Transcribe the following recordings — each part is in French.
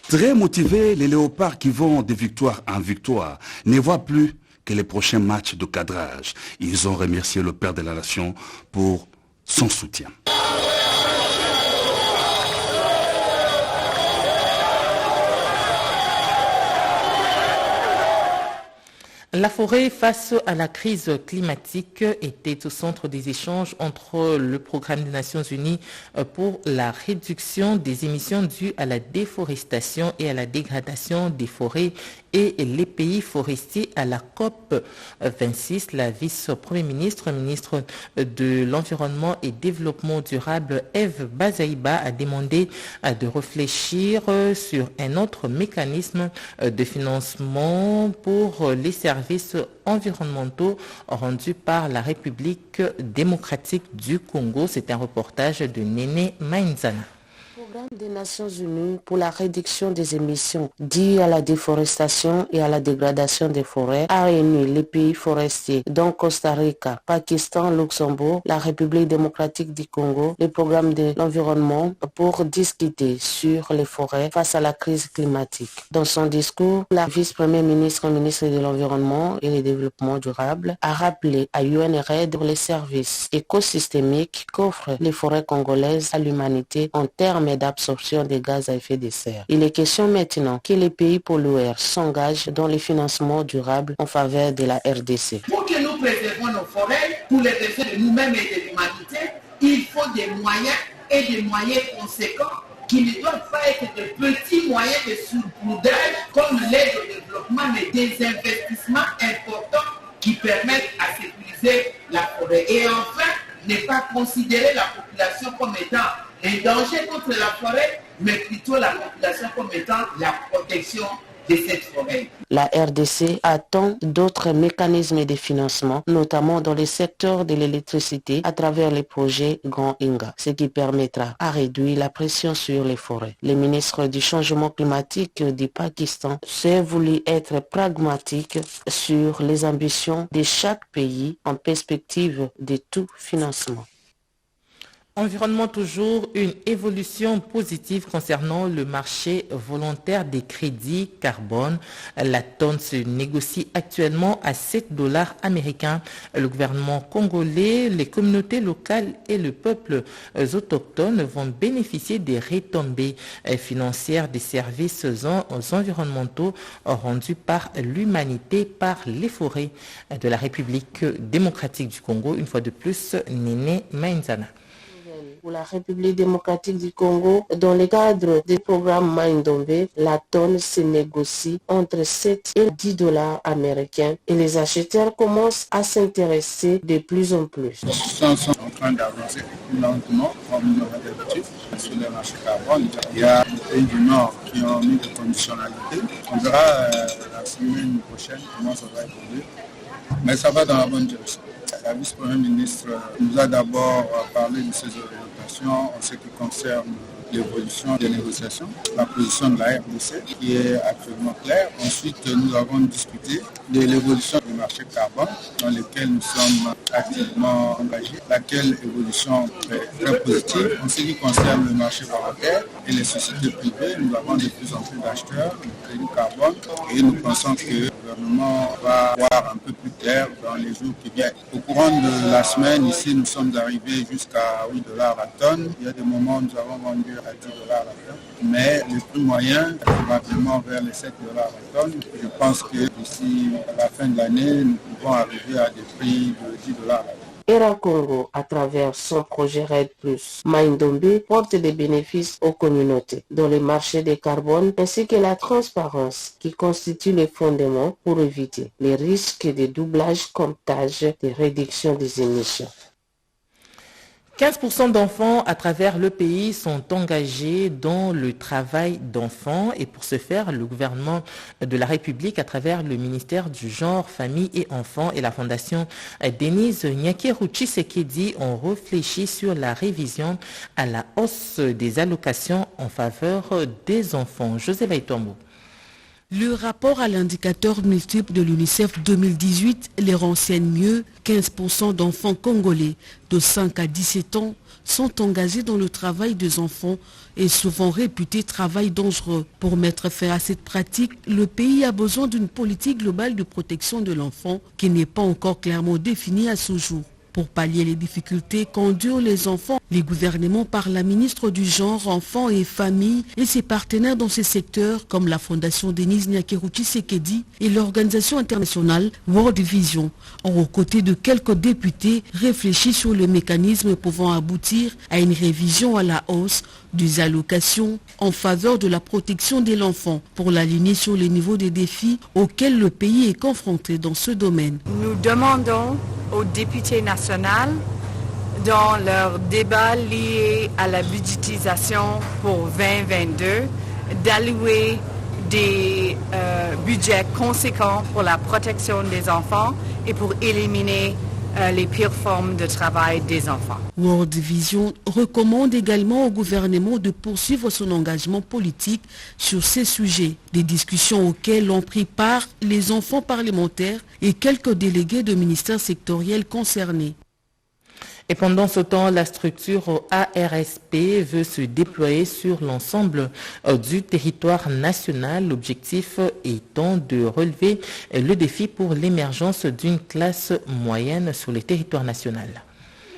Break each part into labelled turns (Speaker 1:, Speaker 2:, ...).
Speaker 1: Très motivés, les léopards qui vont de victoire en victoire ne voient plus que les prochains matchs de cadrage. Ils ont remercié le père de la nation pour son soutien.
Speaker 2: La forêt face à la crise climatique était au centre des échanges entre le programme des Nations Unies pour la réduction des émissions dues à la déforestation et à la dégradation des forêts et les pays forestiers à la COP 26. La vice-premier ministre de l'Environnement et Développement durable, Eve Bazaïba, a demandé de réfléchir sur un autre mécanisme de financement pour les services environnementaux rendus par la République démocratique du Congo. C'est un reportage de Néné Mainzana.
Speaker 3: Le programme des Nations Unies pour la réduction des émissions dues à la déforestation et à la dégradation des forêts a réuni les pays forestiers, dont Costa Rica, Pakistan, Luxembourg, la République démocratique du Congo, le programme de l'environnement pour discuter sur les forêts face à la crise climatique. Dans son discours, la vice-première ministre de l'Environnement et du Développement durable a rappelé à UNRED les services écosystémiques qu'offrent les forêts congolaises à l'humanité en termes d'absorption des gaz à effet de serre. Il est question maintenant que les pays pollueurs s'engagent dans le financement durable en faveur de la RDC.
Speaker 4: Pour que nous préservions nos forêts, pour les besoins de nous-mêmes et de l'humanité, il faut des moyens et des moyens conséquents qui ne doivent pas être de petits moyens de sauvetage comme l'aide au développement, mais des investissements importants qui permettent à sécuriser la forêt. Et enfin, ne pas considérer la population comme étant un danger contre la forêt, mais plutôt la population comme étant la protection de cette forêt.
Speaker 3: La RDC attend d'autres mécanismes de financement, notamment dans le secteur de l'électricité à travers les projets Grand Inga, ce qui permettra à réduire la pression sur les forêts. Le ministre du changement climatique du Pakistan s'est voulu être pragmatique sur les ambitions de chaque pays en perspective de tout financement.
Speaker 2: Environnement toujours, une évolution positive concernant le marché volontaire des crédits carbone. La tonne se négocie actuellement à $7 américains. Le gouvernement congolais, les communautés locales et le peuple autochtone vont bénéficier des retombées financières des services environnementaux rendus par l'humanité par les forêts de la République démocratique du Congo. Une fois de plus, Néné Mainzana.
Speaker 3: Pour la République démocratique du Congo, dans le cadre du programme Maindombe, la tonne se négocie entre 7 et $10 américains et les acheteurs commencent à s'intéresser de plus en plus.
Speaker 5: Les gens sont en train d'avancer lentement, comme nous l'avons d'habitude, sur le marché carbone. Il y a des pays du Nord qui ont mis des conditionnalités. On verra la semaine prochaine comment ça va évoluer, mais ça va dans la bonne direction. La vice-première ministre nous a d'abord parlé de ses orientations en ce qui concerne l'évolution des négociations, la position de la RDC qui est actuellement claire. Ensuite, nous avons discuté de l'évolution du marché carbone dans lequel nous sommes activement engagés, laquelle évolution est très positive. En ce qui concerne le marché volontaire et les sociétés privées, nous avons de plus en plus d'acheteurs de crédit carbone et nous pensons que le gouvernement va voir un peu plus clair dans les jours qui viennent. Au courant de la semaine, ici, nous sommes arrivés jusqu'à $8 la tonne. Il y a des moments où nous avons vendu à $10 la tonne, mais le prix moyen est probablement vers les $7 la tonne. Je pense que d'ici la fin de l'année, nous pouvons arriver à des prix de $10 la tonne.
Speaker 3: ERA Congo, à travers son projet RED+, Maindombe porte des bénéfices aux communautés dans le marché des carbone ainsi que la transparence qui constitue le fondement pour éviter les risques de doublage, comptage et réduction des émissions.
Speaker 2: 15% d'enfants à travers le pays sont engagés dans le travail d'enfants et pour ce faire, le gouvernement de la République à travers le ministère du Genre, Famille et Enfants et la Fondation Denise Nyakeru Tshisekedi ont réfléchi sur la révision à la hausse des allocations en faveur des enfants. José Baïtombo.
Speaker 6: Le rapport à l'indicateur multiple de l'UNICEF 2018 les renseigne mieux. 15% d'enfants congolais de 5 à 17 ans sont engagés dans le travail des enfants et souvent réputé travail dangereux. Pour mettre fin à cette pratique, le pays a besoin d'une politique globale de protection de l'enfant qui n'est pas encore clairement définie à ce jour. Pour pallier les difficultés qu'endurent les enfants, les gouvernements par la ministre du Genre, Enfants et Familles et ses partenaires dans ces secteurs comme la Fondation Denise Nyakeru-Tshisekedi et l'organisation internationale World Vision ont aux côtés de quelques députés réfléchi sur les mécanismes pouvant aboutir à une révision à la hausse des allocations en faveur de la protection de l'enfant pour l'aligner sur les niveaux des défis auxquels le pays est confronté dans ce domaine.
Speaker 7: Nous demandons aux députés nationaux dans leur débat lié à la budgétisation pour 2022 d'allouer des budgets conséquents pour la protection des enfants et pour éliminer les pires formes de travail des enfants.
Speaker 6: World Vision recommande également au gouvernement de poursuivre son engagement politique sur ces sujets, des discussions auxquelles ont pris part les enfants parlementaires et quelques délégués de ministères sectoriels concernés.
Speaker 2: Et pendant ce temps, la structure ARSP veut se déployer sur l'ensemble du territoire national, l'objectif étant de relever le défi pour l'émergence d'une classe moyenne sur le territoire national.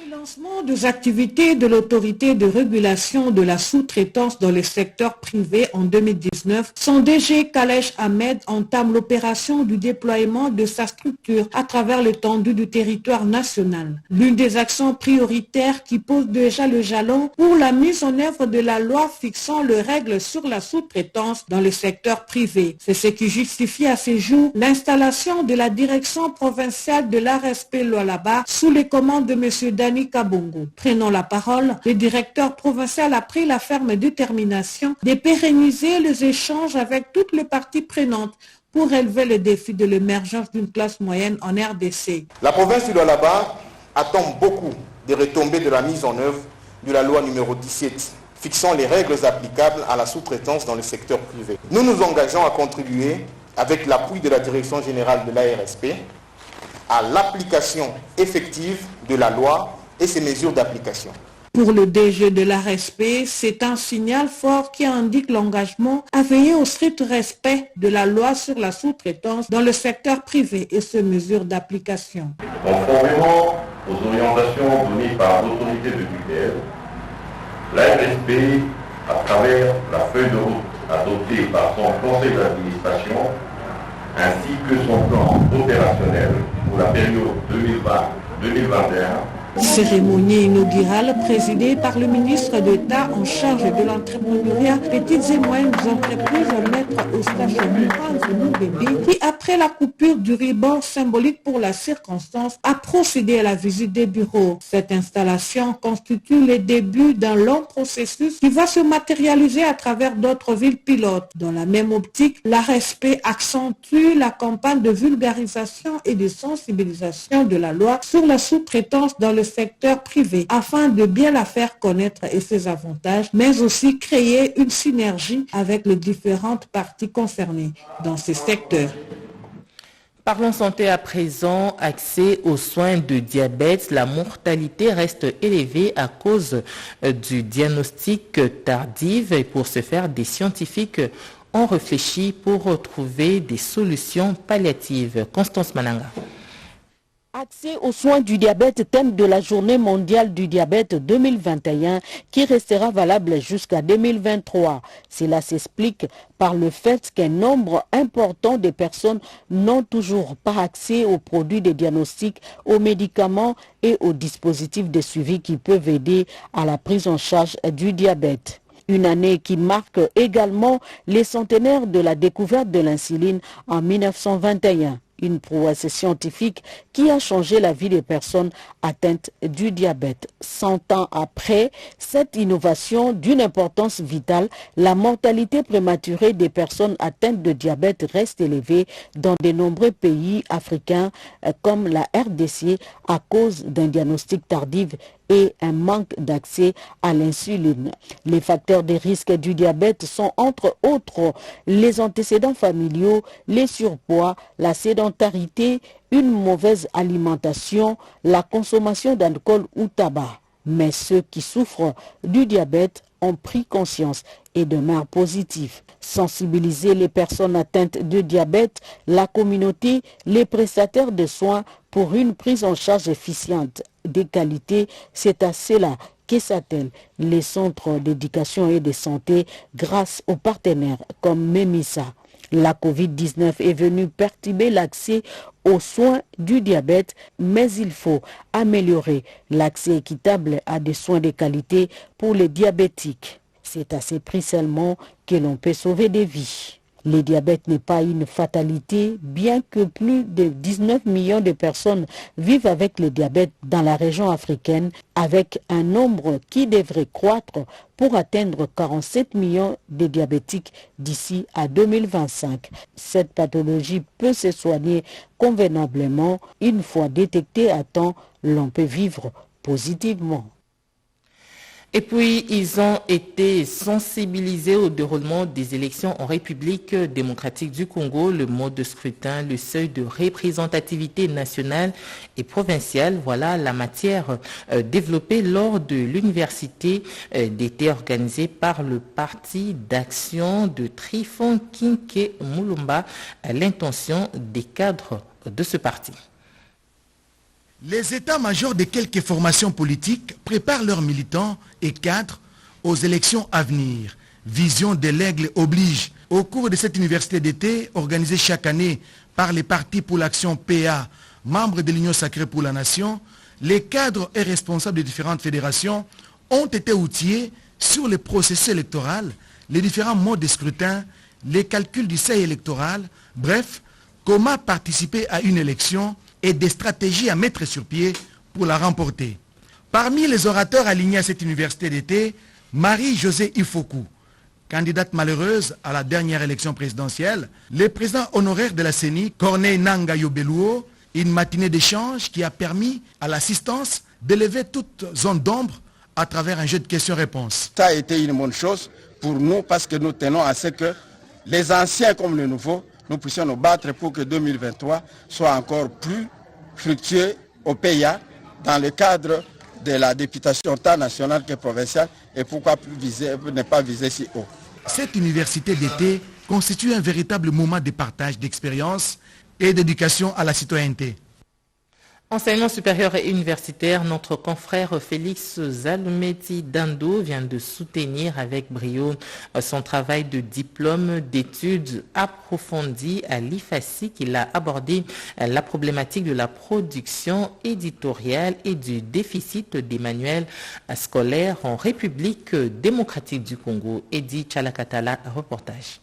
Speaker 8: Le lancement des activités de l'autorité de régulation de la sous-traitance dans le secteur privé en 2019, son DG Kalesh Ahmed entame l'opération du déploiement de sa structure à travers l'étendue du territoire national. L'une des actions prioritaires qui pose déjà le jalon pour la mise en œuvre de la loi fixant les règles sur la sous-traitance dans le secteur privé. C'est ce qui justifie à ce jour l'installation de la direction provinciale de l'ARSP Lualaba sous les commandes de M. Dani Kabongo. Prenant la parole, le directeur provincial a pris la ferme détermination de pérenniser les échanges avec toutes les parties prenantes pour relever le défi de l'émergence d'une classe moyenne en RDC.
Speaker 9: La province du Lualaba attend beaucoup des retombées de la mise en œuvre de la loi numéro 17 fixant les règles applicables à la sous-traitance dans le secteur privé. Nous nous engageons à contribuer, avec l'appui de la Direction générale de l'ARSP, à l'application effective de la loi et ses mesures d'application.
Speaker 8: Pour le DG de l'ARSP, c'est un signal fort qui indique l'engagement à veiller au strict respect de la loi sur la sous-traitance dans le secteur privé et ses mesures d'application.
Speaker 10: Conformément aux orientations données par l'autorité de tutelle, l'ARSP, à travers la feuille de route adoptée par son conseil d'administration, ainsi que son plan opérationnel pour la période 2020-2021,
Speaker 8: cérémonie inaugurale présidée par le ministre d'État en charge de l'entrepreneuriat, petites et moyennes entreprises, maître Eustache Moubébé, qui après la coupure du ruban symbolique pour la circonstance a procédé à la visite des bureaux. Cette installation constitue le début d'un long processus qui va se matérialiser à travers d'autres villes pilotes. Dans la même optique, l'ARSP accentue la campagne de vulgarisation et de sensibilisation de la loi sur la sous-traitance dans le secteur privé afin de bien la faire connaître et ses avantages, mais aussi créer une synergie avec les différentes parties concernées dans ces secteurs.
Speaker 2: Parlons santé à présent. Accès aux soins de diabète. La mortalité reste élevée à cause du diagnostic tardif. Et pour ce faire, des scientifiques ont réfléchi pour trouver des solutions palliatives. Constance Mananga.
Speaker 3: Accès aux soins du diabète, thème de la Journée mondiale du diabète 2021 qui restera valable jusqu'à 2023. Cela s'explique par le fait qu'un nombre important de personnes n'ont toujours pas accès aux produits de diagnostic, aux médicaments et aux dispositifs de suivi qui peuvent aider à la prise en charge du diabète. Une année qui marque également les centenaires de la découverte de l'insuline en 1921. Une prouesse scientifique qui a changé la vie des personnes atteintes du diabète. 100 ans après cette innovation d'une importance vitale, la mortalité prématurée des personnes atteintes de diabète reste élevée dans de nombreux pays africains comme la RDC à cause d'un diagnostic tardif
Speaker 11: et un manque d'accès à l'insuline. Les facteurs de risque du diabète sont entre autres les antécédents familiaux, les surpoids, la sédentarité, une mauvaise alimentation, la consommation d'alcool ou tabac. Mais ceux qui souffrent du diabète ont pris conscience et demeurent positifs. Sensibiliser les personnes atteintes de diabète, la communauté, les prestataires de soins pour une prise en charge efficiente de qualité, c'est à cela que s'attellent les centres d'éducation et de santé grâce aux partenaires comme MEMISA. La Covid-19 est venue perturber l'accès aux soins du diabète, mais il faut améliorer l'accès équitable à des soins de qualité pour les diabétiques. C'est à ces prix seulement que l'on peut sauver des vies. Le diabète n'est pas une fatalité, bien que plus de 19 millions de personnes vivent avec le diabète dans la région africaine, avec un nombre qui devrait croître pour atteindre 47 millions de diabétiques d'ici à 2025. Cette pathologie peut se soigner convenablement. Une fois détectée à temps, l'on peut vivre positivement.
Speaker 2: Et puis, ils ont été sensibilisés au déroulement des élections en République démocratique du Congo, le mode de scrutin, le seuil de représentativité nationale et provinciale. Voilà la matière développée lors de l'université d'été organisée par le Parti d'action de Trifon Kinke Mulumba à l'intention des cadres de ce parti.
Speaker 12: Les états-majors de quelques formations politiques préparent leurs militants et cadres aux élections à venir. Vision de l'aigle oblige. Au cours de cette université d'été, organisée chaque année par les partis pour l'action PA, membres de l'Union sacrée pour la nation, les cadres et responsables de différentes fédérations ont été outillés sur le processus électoral, les différents modes de scrutin, les calculs du seuil électoral, bref, comment participer à une élection et des stratégies à mettre sur pied pour la remporter. Parmi les orateurs alignés à cette université d'été, Marie-Josée Ifoku, candidate malheureuse à la dernière élection présidentielle, le président honoraire de la CENI, Corneille Nangaa Yobbeluo, une matinée d'échange qui a permis à l'assistance d'élever toute zone d'ombre à travers un jeu de questions-réponses.
Speaker 13: Ça a été une bonne chose pour nous parce que nous tenons à ce que les anciens comme les nouveaux, nous puissions nous battre pour que 2023 soit encore plus fructueux au PIA dans le cadre de la députation tant nationale que provinciale et pourquoi ne pas viser si haut.
Speaker 12: Cette université d'été constitue un véritable moment de partage d'expériences et d'éducation à la citoyenneté.
Speaker 2: Enseignement supérieur et universitaire, notre confrère Félix Zalumeti Dando vient de soutenir avec brio son travail de diplôme d'études approfondies à l'IFASIC. Il a abordé la problématique de la production éditoriale et du déficit des manuels scolaires en République démocratique du Congo. Edi Chalakatala, reportage.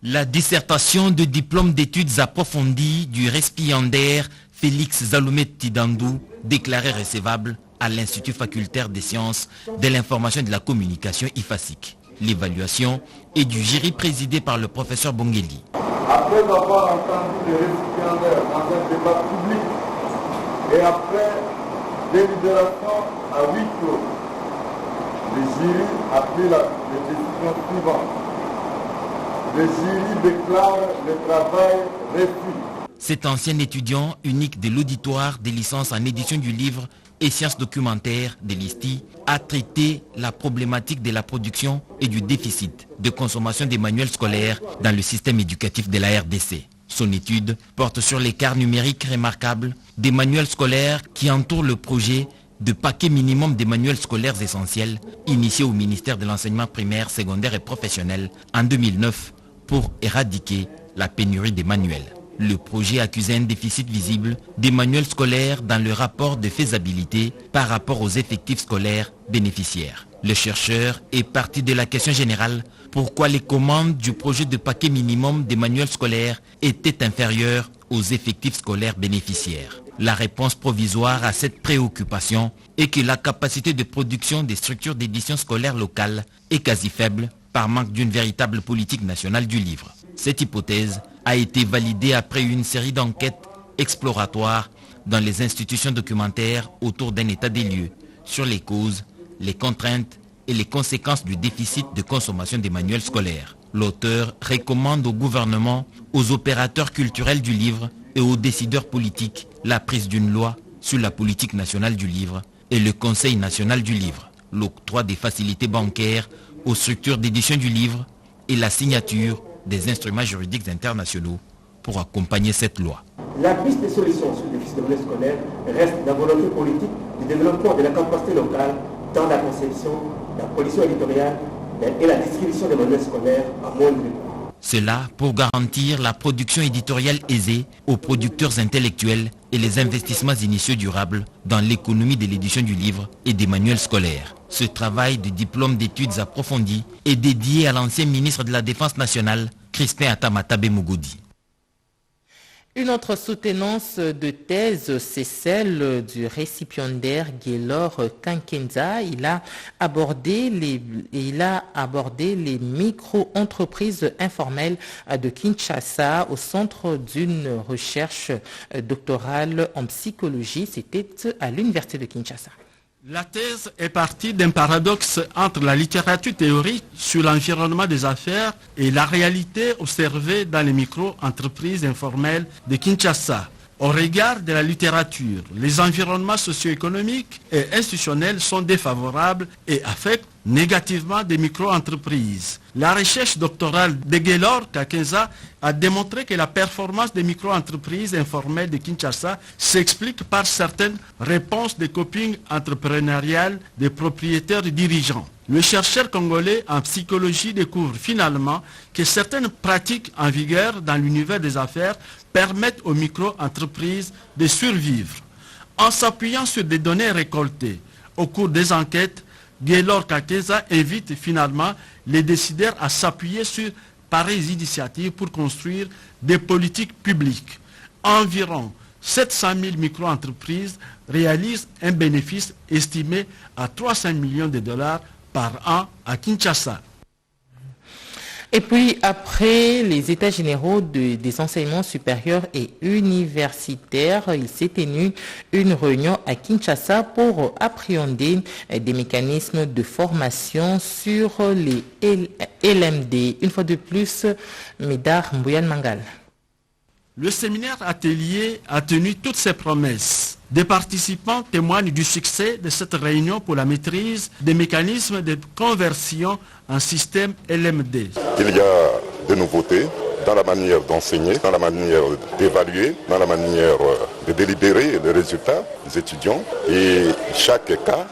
Speaker 14: La dissertation de diplôme d'études approfondies du récipiendaire Félix Zalumeti Dando, déclaré recevable à l'Institut facultaire des sciences de l'information et de la communication IFASIC. L'évaluation est du jury présidé par le professeur Bongeli.
Speaker 15: Après avoir entendu les récipiendaires dans un débat public et après délibération à huis clos, le jury a pris les décisions suivantes. Le jury déclare le travail reçu.
Speaker 14: Cet ancien étudiant unique de l'auditoire des licences en édition du livre et sciences documentaires de l'ISTI a traité la problématique de la production et du déficit de consommation des manuels scolaires dans le système éducatif de la RDC. Son étude porte sur l'écart numérique remarquable des manuels scolaires qui entourent le projet de paquet minimum des manuels scolaires essentiels initié au ministère de l'enseignement primaire, secondaire et professionnel en 2009 pour éradiquer la pénurie des manuels. Le projet accusait un déficit visible des manuels scolaires dans le rapport de faisabilité par rapport aux effectifs scolaires bénéficiaires. Le chercheur est parti de la question générale pourquoi les commandes du projet de paquet minimum des manuels scolaires étaient inférieures aux effectifs scolaires bénéficiaires. La réponse provisoire à cette préoccupation est que la capacité de production des structures d'édition scolaire locales est quasi faible par manque d'une véritable politique nationale du livre. Cette hypothèse a été validée après une série d'enquêtes exploratoires dans les institutions documentaires autour d'un état des lieux sur les causes, les contraintes et les conséquences du déficit de consommation des manuels scolaires. L'auteur recommande au gouvernement, aux opérateurs culturels du livre et aux décideurs politiques la prise d'une loi sur la politique nationale du livre et le Conseil national du livre, l'octroi des facilités bancaires aux structures d'édition du livre et la signature des instruments juridiques internationaux pour accompagner cette loi.
Speaker 16: La piste de solution sur le déficit de manuels scolaires reste la volonté politique du développement de la capacité locale dans la conception, la production éditoriale et la distribution des manuels scolaires à moindre coût.
Speaker 14: Cela pour garantir la production éditoriale aisée aux producteurs intellectuels et les investissements initiaux durables dans l'économie de l'édition du livre et des manuels scolaires. Ce travail de diplôme d'études approfondies est dédié à l'ancien ministre de la Défense nationale, Crispin Atamatabe Mugodi.
Speaker 2: Une autre soutenance de thèse, c'est celle du récipiendaire Gaylor Kankenza. Il a abordé les micro-entreprises informelles de Kinshasa au centre d'une recherche doctorale en psychologie. C'était à l'université de Kinshasa.
Speaker 17: La thèse est partie d'un paradoxe entre la littérature théorique sur l'environnement des affaires et la réalité observée dans les micro-entreprises informelles de Kinshasa. Au regard de la littérature, les environnements socio-économiques et institutionnels sont défavorables et affectent négativement des micro-entreprises. La recherche doctorale de Gaylor Kankenza a démontré que la performance des micro-entreprises informelles de Kinshasa s'explique par certaines réponses de coping entrepreneurial des propriétaires et dirigeants. Le chercheur congolais en psychologie découvre finalement que certaines pratiques en vigueur dans l'univers des affaires permettent aux micro-entreprises de survivre. En s'appuyant sur des données récoltées au cours des enquêtes, Gaylor Kankenza invite finalement les décideurs à s'appuyer sur pareilles initiatives pour construire des politiques publiques. Environ 700 000 micro-entreprises réalisent un bénéfice estimé à 300 millions de dollars par an à Kinshasa.
Speaker 2: Et puis, après les états généraux des enseignements supérieurs et universitaires, il s'est tenu une réunion à Kinshasa pour appréhender des mécanismes de formation sur les LMD. Une fois de plus, Médard Mbouyan Mangal.
Speaker 17: Le séminaire atelier a tenu toutes ses promesses. Des participants témoignent du succès de cette réunion pour la maîtrise des mécanismes de conversion en système LMD.
Speaker 18: Il y a des nouveautés dans la manière d'enseigner, dans la manière d'évaluer, dans la manière de délibérer les résultats des étudiants. Et chaque cas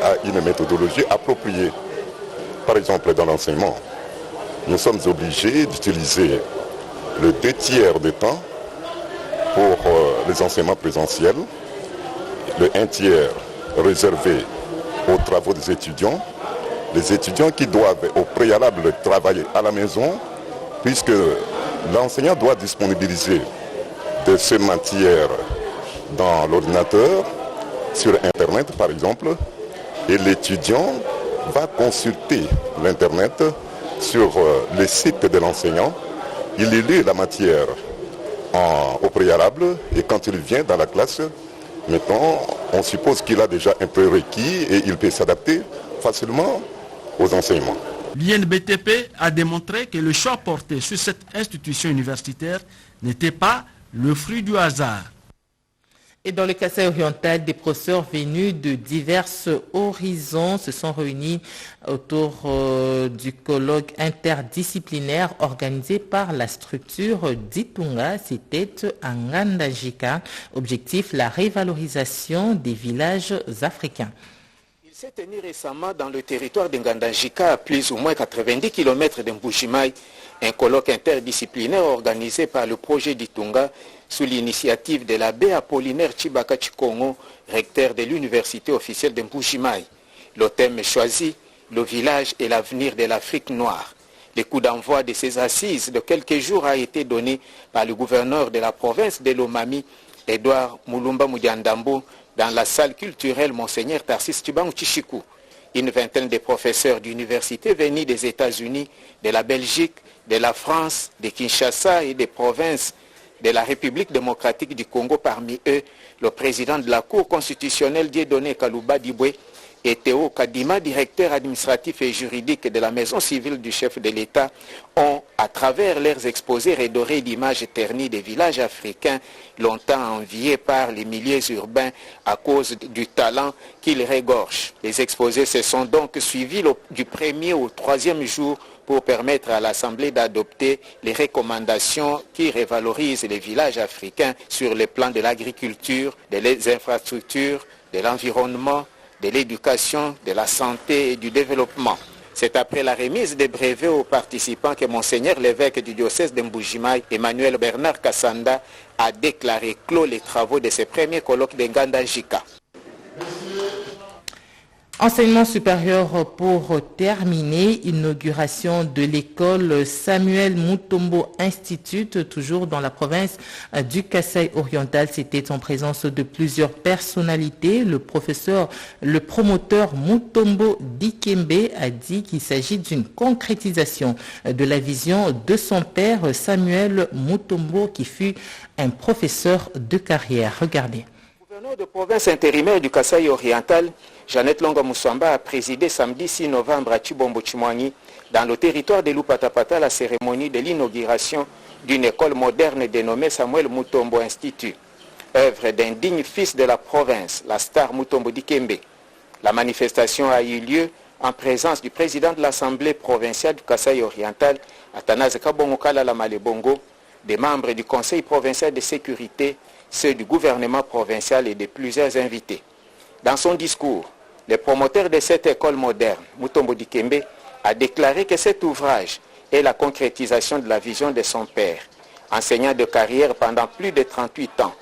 Speaker 18: a une méthodologie appropriée. Par exemple, dans l'enseignement, nous sommes obligés d'utiliser le 2/3 du temps pour les enseignements présentiels, le 1/3 réservé aux travaux des étudiants, les étudiants qui doivent au préalable travailler à la maison, puisque l'enseignant doit disponibiliser de ces matières dans l'ordinateur, sur Internet par exemple, et l'étudiant va consulter l'Internet sur le site de l'enseignant. Il lit la matière au préalable et quand il vient dans la classe, mettons, on suppose qu'il a déjà un prérequis et il peut s'adapter facilement aux enseignements.
Speaker 17: L'INBTP a démontré que le choix porté sur cette institution universitaire n'était pas le fruit du hasard.
Speaker 2: Et dans le Kasaï oriental, des professeurs venus de divers horizons se sont réunis autour du colloque interdisciplinaire organisé par la structure d'Itunga. C'était à Ngandajika. Objectif, la révalorisation des villages africains.
Speaker 19: Il s'est tenu récemment dans le territoire de Ngandajika, à plus ou moins 90 km de Mbujimaï, un colloque interdisciplinaire organisé par le projet d'Itunga sous l'initiative de l'abbé Apollinaire Chibaka Chikongo, recteur de l'université officielle de Mbujimaï. Le thème choisi, le village et l'avenir de l'Afrique noire. Le coup d'envoi de ces assises de quelques jours a été donné par le gouverneur de la province de Lomami, Edouard Mulumba Mudiandambo, dans la salle culturelle Monseigneur Tarsis Tibang Chichikou. Une vingtaine de professeurs d'université venus des États-Unis, de la Belgique, de la France, de Kinshasa et des provinces de la République démocratique du Congo, parmi eux le président de la Cour constitutionnelle Dieudonné Kalouba Diboué, et Théo Kadima, directeur administratif et juridique de la maison civile du chef de l'État, ont, à travers leurs exposés, redoré l'image ternie des villages africains, longtemps enviés par les milieux urbains à cause du talent qu'ils regorgent. Les exposés se sont donc suivis du 1er au 3e jour pour permettre à l'Assemblée d'adopter les recommandations qui revalorisent les villages africains sur le plan de l'agriculture, des infrastructures, de l'environnement, de l'éducation, de la santé et du développement. C'est après la remise des brevets aux participants que Monseigneur l'évêque du diocèse de Mbuji-Mayi, Emmanuel Bernard Kassanda, a déclaré clos les travaux de ce premier colloque de Nganda-Njika.
Speaker 2: Enseignement supérieur pour terminer, inauguration de l'école Samuel Mutombo Institute, toujours dans la province du Kasaï oriental. C'était en présence de plusieurs personnalités. Le promoteur Mutombo Dikembe a dit qu'il s'agit d'une concrétisation de la vision de son père Samuel Mutombo, qui fut un professeur de carrière. Regardez.
Speaker 19: Le gouverneur de province intérimaire du Kasaï oriental, Jeannette Longa Moussamba, a présidé samedi 6 novembre à Chibombo-Chimwangi, dans le territoire de Lupatapata, la cérémonie de l'inauguration d'une école moderne dénommée Samuel Mutombo Institute, œuvre d'un digne fils de la province, la star Mutombo Dikembe. La manifestation a eu lieu en présence du président de l'Assemblée provinciale du Kasaï oriental, Athanase Kabongokala Lamalebongo, des membres du Conseil provincial de sécurité, ceux du gouvernement provincial et de plusieurs invités. Dans son discours, le promoteur de cette école moderne, Mutombo Dikembe, a déclaré que cet ouvrage est la concrétisation de la vision de son père. Enseignant de carrière pendant plus de 38 ans,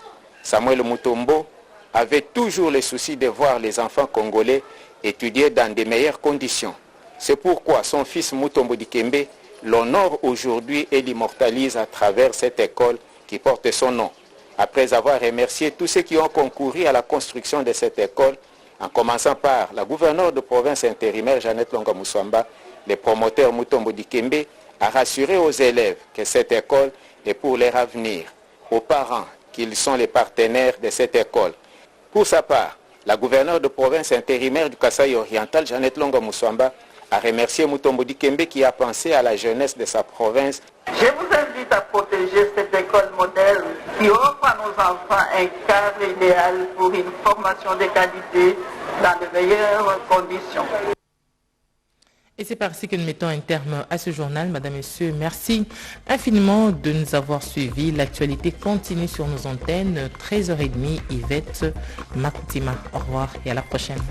Speaker 19: Samuel Mutombo avait toujours le souci de voir les enfants congolais étudier dans de meilleures conditions. C'est pourquoi son fils Mutombo Dikembe l'honore aujourd'hui et l'immortalise à travers cette école qui porte son nom. Après avoir remercié tous ceux qui ont concouru à la construction de cette école, en commençant par la gouverneure de province intérimaire Jeannette Longa Moussamba, le promoteur Mutombo Dikembe a rassuré aux élèves que cette école est pour leur avenir, aux parents qu'ils sont les partenaires de cette école. Pour sa part, la gouverneure de province intérimaire du Kasaï oriental, Jeannette Longa Moussamba, a remercié Mutombo Dikembe qui a pensé à la jeunesse de sa province.
Speaker 20: Je vous invite à protéger cette école moderne qui offre à nos enfants un cadre idéal pour une formation de qualité dans de meilleures conditions.
Speaker 2: Et c'est par ici que nous mettons un terme à ce journal. Madame, Messieurs, merci infiniment de nous avoir suivis. L'actualité continue sur nos antennes. 13h30, Yvette Makoutima. Au revoir et à la prochaine.